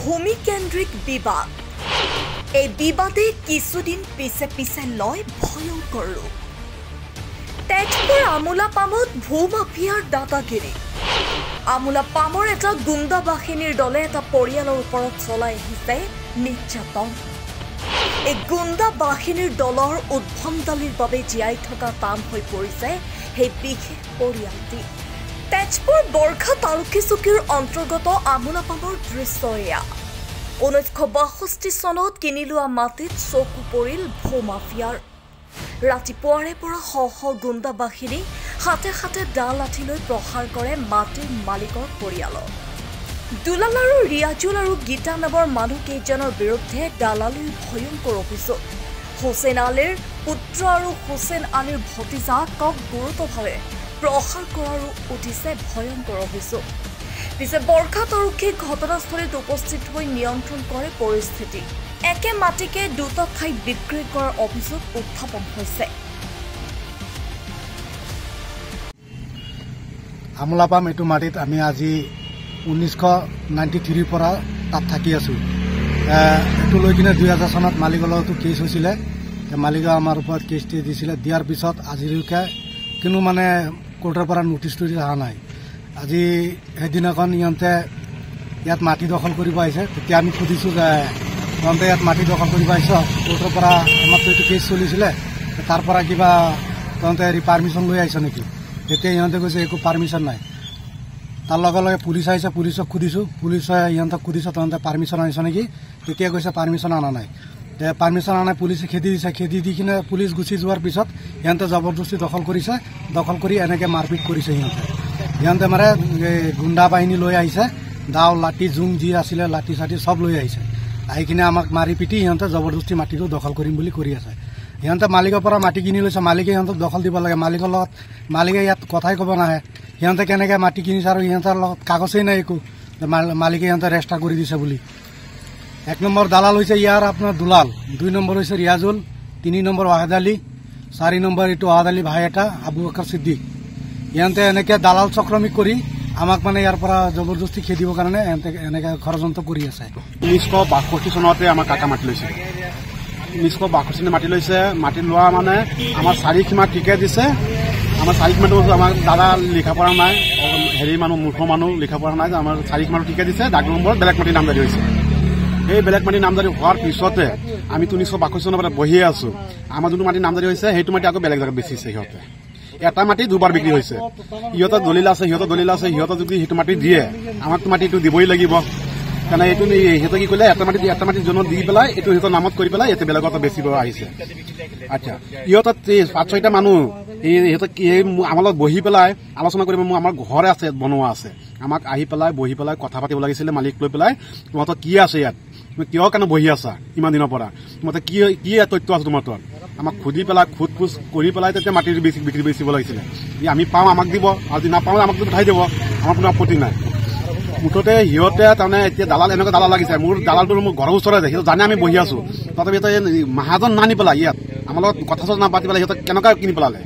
ভূমিকেন্দ্ৰিক বিবাদ। এই বিবাদে কিছুদিন পিছে পিছে লয় ভয়ঙ্কৰ ৰূপ। তেজপুৰ আমোলা পামত ভূমাফিয়াৰ দাদাগিৰি। আমোলা পামৰ এটা গুণ্ডা বাহিনীৰ দলে এটা পৰিয়ালৰ ওপৰত চলাই আহিছে নিৰ্যাতন। এই গুণ্ডা বাহিনীৰ দলৰ উদ্ভণ্ডালিৰ বাবে জীয়াই থকা টান হৈ পৰিছে সেই বিশেষ পৰিয়ালটি। তেজপুৰ বৰ্ষা তালুকি চকীৰ অন্তৰ্গত আমোলাপামৰ দৃশ্য এয়া। 1962 চনত কিনি লোৱা মাটিত চকু পৰিল ভূমাফিয়াৰ। ৰাতিপুৱাৰে পৰা শ শ গুণ্ডা বাহিনী হাতে হাতে দা লাঠিলৈ প্ৰহাৰ কৰে মাটিৰ মালিকৰ পৰিয়ালক। দুলাল আৰু ৰিয়াজুল আৰু গীতা নামৰ মানুহকেইজনৰ বিৰুদ্ধে দালালিৰ ভয়ংকৰ অভিযোগ। হুছেইন আলীৰ পুত্ৰ আৰু হুছেইন আলীৰ ভতিজাক গুৰুতৰভাৱে প্ৰহাৰ কৰাৰো উঠিছে ভয়ংকৰ অভিযোগ। পিছে বৰ্ষা আৰক্ষীয়ে ঘটনাস্থলীত উপস্থিত হৈ নিয়ন্ত্ৰণ কৰে পৰিস্থিতি। একে মাটিকে দুটা ঠাইত বিক্ৰী কৰাৰ অভিযোগ উত্থাপন হৈছে। আমোলাপাম এইটো মাটিত আমি আজি 1993 পৰা তাত থাকি আছোঁ। এইটো লৈ কিনে 2000 চনত মালিকৰ লগতো কেছ হৈছিলে। মালিকে আমাৰ ওপৰত কেছ দিছিলে। দিয়াৰ পিছত আজিলৈকে কোনো মানে কোৰ্টৰ পৰা নোটিছ টুটিছ অহা নাই। আজি সেইদিনাখন ইহঁতে ইয়াত মাটি দখল কৰিব আহিছে। তেতিয়া আমি সুধিছোঁ যে তহঁতে ইয়াত মাটি দখল কৰিব আহিছ, কোৰ্টৰ পৰা আমাৰতো এইটো কেছ চলিছিলে, তাৰ পৰা কিবা তহঁতে হেৰি পাৰ্মিশ্যন লৈ আহিছ নেকি? তেতিয়া ইহঁতে কৈছে একো পাৰ্মিশ্যন নাই। তাৰ লগে লগে পুলিচ আহিছে, পুলিচক সুধিছোঁ, পুলিচে ইহঁতক সুধিছে তহঁতে পাৰ্মিশ্যন আনিছ নেকি? তেতিয়া কৈছে পাৰ্মিশ্যন অনা নাই। পাৰ্মিশ্যন অনা নাই, পুলিচে খেদি দিছে। খেদি দি কিনে পুলিচ গুচি যোৱাৰ পিছত সিহঁতে জবৰদস্তি দখল কৰিছে। দখল কৰি এনেকৈ মাৰপিট কৰিছে। সিহঁতে মানে গুণ্ডা বাহিনী লৈ আহিছে, দাও লাঠি জোং যি আছিলে লাঠি চাঠি চব লৈ আহিছে। আহি কিনে আমাক মাৰি পিটি সিহঁতে জবৰদস্তি মাটিটো দখল কৰিম বুলি কৰি আছে। সিহঁতে মালিকৰ পৰা মাটি কিনি লৈছে, মালিকে সিহঁতক দখল দিব লাগে। মালিকৰ লগত মালিকে ইয়াত কথাই ক'ব নাহে। সিহঁতে কেনেকৈ মাটি কিনিছে আৰু সিহঁতৰ লগত কাগজেই নাই একো, মালিকে সিহঁতে ৰেজিষ্টাৰ কৰি দিছে বুলি। 1 নম্বৰ দালাল হৈছে ইয়াৰ আপোনাৰ দুলাল, 2 নম্বৰ হৈছে ৰিয়াজুল, 3 নম্বৰ ৱাহেদ আলী, 4 নম্বৰ এইটো ৱাহেদ আলী ভাই এটা আবু বকৰ সিদ্দিক। ইহঁতে এনেকৈ দালাল চক্ৰমিক কৰি আমাক মানে ইয়াৰ পৰা জবৰদস্তি খেদিবৰ কাৰণে এনেকৈ ষড়যন্ত্ৰ কৰি আছে। 1962 চনতে আমাৰ কাকা মাটি লৈছে। 1962 চনত মাটি লৈছে। মাটি লোৱা মানে আমাৰ 4 সীমা ঠিকে দিছে। আমাৰ 4 সীমাটো আমাৰ দাদা লিখা পঢ়া নাই, হেৰি মানুহ মূৰ্খ মানুহ লিখা পঢ়া নাই যে আমাৰ 4 সীমাটো ঠিকে দিছে। ডাক নম্বৰত বেলেগ মাটি নামজাৰি হৈছে। সেই বেলেগ মাটি নামজাৰি হোৱাৰ পিছতে আমি 1962 চনৰ পৰা বহিয়ে আছোঁ। আমাৰ যোনটো মাটি নামজাৰি হৈছে সেইটো মাটি আকৌ বেলেগ জেগাত বেচিছে সিহঁতে। এটা মাটি 2 বাৰ বিক্ৰী হৈছে। সিহঁতৰ দলিল আছে, সিহঁতৰ যদি সেইটো মাটি দিয়ে আমাকতো মাটিটো দিবই লাগিব। কাৰণে এইটো সিহঁতে কি কৰিলে, এটা মাটি জনত দি পেলাই এইটো সিহঁতৰ নামত কৰি পেলাই ইয়াতে বেলেগত বেচিব আহিছে। আচ্ছা, ইহঁতত 5-6টা মানুহ সিহঁতক আমাৰ লগত বহি পেলাই আলোচনা কৰিব। আমাৰ ঘৰে আছে, বনোৱা আছে। আমাক আহি পেলাই বহি পেলাই কথা পাতিব লাগিছিলে মালিক লৈ পেলাই। তোমাৰ কি আছে ইয়াত, তুমি কিয় কাৰণে বহি আছা ইমান দিনৰ পৰা, তোমাৰ কি তথ্য আছে তোমাৰ তাত? আমাক সুধি পেলাই সোধ-পোছ কৰি পেলাই তেতিয়া মাটিৰ বিক্ৰী বেচিব লাগিছিলে। আমি পাওঁ আমাক দিব, আৰু যদি নাপাওঁ আমাক উঠাই দিব, আমাৰ কোনো আপত্তি নাই। মুঠতে সিহঁতে তাৰমানে এতিয়া দালাল এনেকুৱা দালাল লাগিছে। মোৰ দালালটো মোৰ ঘৰৰ ওচৰতে আছে, সিহঁতে জানে আমি বহি আছোঁ। তথাপি সিহঁতে মাহাজন নানি পেলাই ইয়াত আমাৰ লগত কথা চথা নাপাতি পেলাই সিহঁতক কেনেকুৱা কিনি পেলালে।